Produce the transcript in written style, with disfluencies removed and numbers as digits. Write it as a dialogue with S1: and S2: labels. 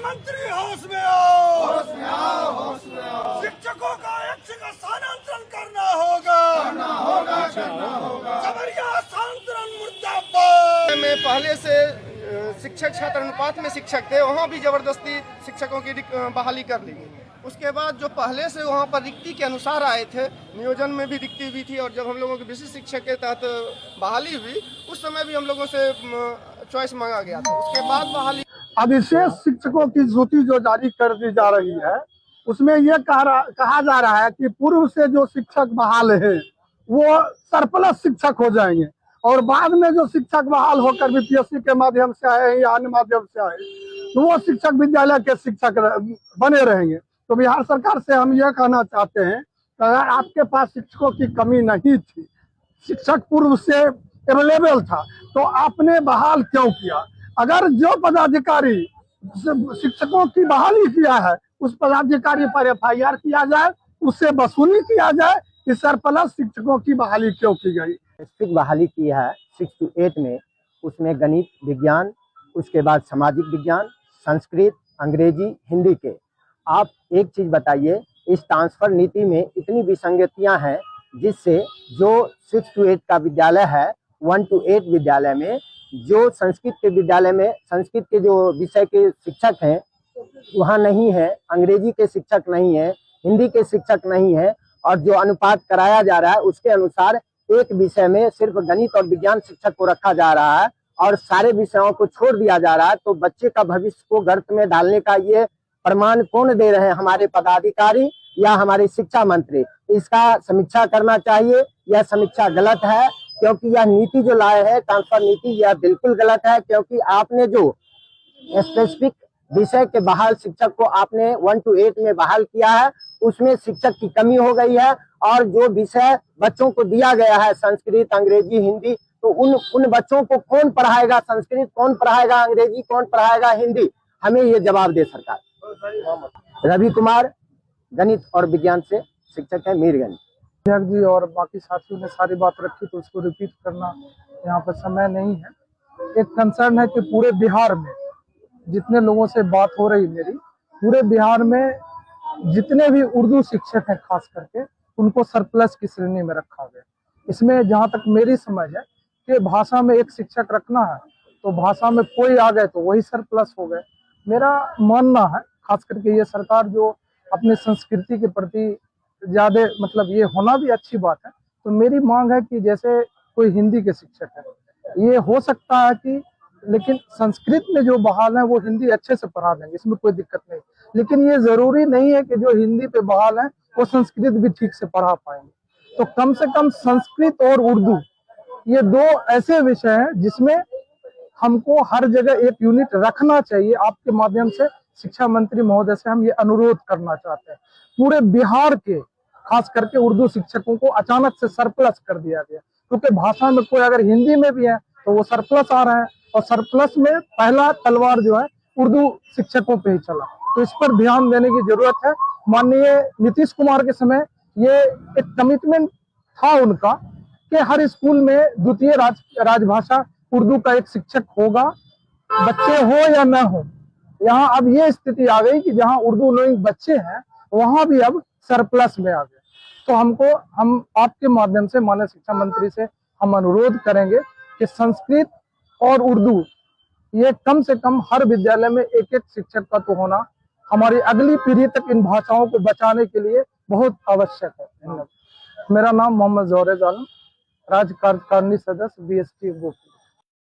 S1: मंत्री होश में आओ, होश में आओ, होश में आओ। शिक्षकों का एक जगह स्थानांतरण करना होगा, करना होगा, करना होगा। जबरिया स्थानांतरण मुर्दाबाद।
S2: में पहले से शिक्षक छात्र अनुपात में शिक्षक थे, वहाँ भी जबरदस्ती शिक्षकों की बहाली कर ली। उसके बाद जो पहले से वहाँ पर रिक्ति के अनुसार आए थे, नियोजन में भी रिक्ति भी थी, और जब हम लोगों के विशिष्ट शिक्षक के तहत बहाली हुई उस समय भी हम लोगों से चॉइस मांगा गया था। उसके बाद बहाली
S3: अधिशेष शिक्षकों की सूची जो जारी कर दी जा रही है उसमें ये कहा जा रहा है कि पूर्व से जो शिक्षक बहाल है वो सरप्लस शिक्षक हो जाएंगे, और बाद में जो शिक्षक बहाल होकर बीपीएससी के माध्यम से आए या अन्य माध्यम से आए तो वो शिक्षक विद्यालय के शिक्षक बने रहेंगे। तो बिहार सरकार से हम ये कहना चाहते हैं कि अगर आपके पास शिक्षकों की कमी नहीं थी, शिक्षक पूर्व से अवेलेबल था, तो आपने बहाल क्यों किया? अगर जो पदाधिकारी शिक्षकों की बहाली किया है उस पदाधिकारी पर FIR किया जाए, उससे वसूली किया जाए कि सरप्लस शिक्षकों की बहाली क्यों की गई।
S4: स्पेसिफिक बहाली की है 6 to 8 में, उसमें गणित, विज्ञान, उसके बाद सामाजिक विज्ञान, संस्कृत, अंग्रेजी, हिंदी के। आप एक चीज़ बताइए, इस ट्रांसफर नीति में इतनी विसंगतियां हैं जिससे जो 6 to 8 का विद्यालय है 1 to 8 विद्यालय में जो संस्कृत के विद्यालय में संस्कृत के जो विषय के शिक्षक हैं वहाँ नहीं है, अंग्रेजी के शिक्षक नहीं है, हिंदी के शिक्षक नहीं है, और जो अनुपात कराया जा रहा है उसके अनुसार एक विषय में सिर्फ गणित और विज्ञान शिक्षक को रखा जा रहा है और सारे विषयों को छोड़ दिया जा रहा है। तो बच्चे का भविष्य को गर्त में डालने का ये प्रमाण कौन दे रहे हैं? हमारे पदाधिकारी या हमारे शिक्षा मंत्री? इसका समीक्षा करना चाहिए। यह समीक्षा गलत है, क्योंकि यह नीति जो लाए हैं ट्रांसफर नीति, यह बिल्कुल गलत है। क्योंकि आपने जो स्पेसिफिक विषय के बहाल शिक्षक को आपने 1 to 8 में बहाल किया है उसमें शिक्षक की कमी हो गई है, और जो विषय बच्चों को दिया गया है संस्कृत, अंग्रेजी, हिंदी, तो उन बच्चों को कौन पढ़ाएगा? संस्कृत कौन पढ़ाएगा? अंग्रेजी कौन पढ़ाएगा? हिंदी? हमें ये जवाब दे सरकार। रवि कुमार, गणित और विज्ञान से शिक्षक है, मीरगंज।
S3: जी और बाकी साथियों ने सारी बात रखी तो उसको रिपीट करना यहाँ पर समय नहीं है। एक कंसर्न है कि पूरे बिहार में जितने लोगों से बात हो रही मेरी, पूरे बिहार में जितने भी उर्दू शिक्षक हैं खास करके उनको सरप्लस की श्रेणी में रखा गया। इसमें जहाँ तक मेरी समझ है कि भाषा में एक शिक्षक रखना है तो भाषा में कोई आ गए तो वही सरप्लस हो गए। मेरा मानना है खास करके ये सरकार जो अपनी संस्कृति के प्रति ज्यादा मतलब ये होना भी अच्छी बात है, तो मेरी मांग है कि जैसे कोई हिंदी के शिक्षक है, ये हो सकता है कि लेकिन संस्कृत में जो बहाल है वो हिंदी अच्छे से पढ़ा देंगे, इसमें कोई दिक्कत नहीं। लेकिन ये जरूरी नहीं है कि जो हिंदी पे बहाल है वो संस्कृत भी ठीक से पढ़ा पाएंगे। तो कम से कम संस्कृत और उर्दू ये दो ऐसे विषय हैं जिसमें हमको हर जगह एक यूनिट रखना चाहिए। आपके माध्यम से शिक्षा मंत्री महोदय से हम ये अनुरोध करना चाहते हैं। पूरे बिहार के खास करके उर्दू शिक्षकों को अचानक से सरप्लस कर दिया गया, क्योंकि भाषा में कोई अगर हिंदी में भी है तो वो सरप्लस आ रहा है, और सरप्लस में पहला तलवार जो है उर्दू शिक्षकों पे ही चला। तो इस पर ध्यान देने की जरूरत है। माननीय नीतीश कुमार के समय ये एक कमिटमेंट था उनका कि हर स्कूल में द्वितीय राजभाषा उर्दू का एक शिक्षक होगा, बच्चे हो या न हो। यहाँ अब ये स्थिति आ गई कि जहाँ उर्दू नोइंग बच्चे हैं वहां भी अब सरप्लस में आ गए। तो हम आपके माध्यम से माननीय शिक्षा मंत्री से हम अनुरोध करेंगे कि संस्कृत और उर्दू ये कम से कम हर विद्यालय में एक एक शिक्षक का तो होना हमारी अगली पीढ़ी तक इन भाषाओं को बचाने के लिए बहुत आवश्यक है। मेरा नाम मोहम्मद जौहर आलम, राज्य कार्यकारिणी सदस्य BST गोपी।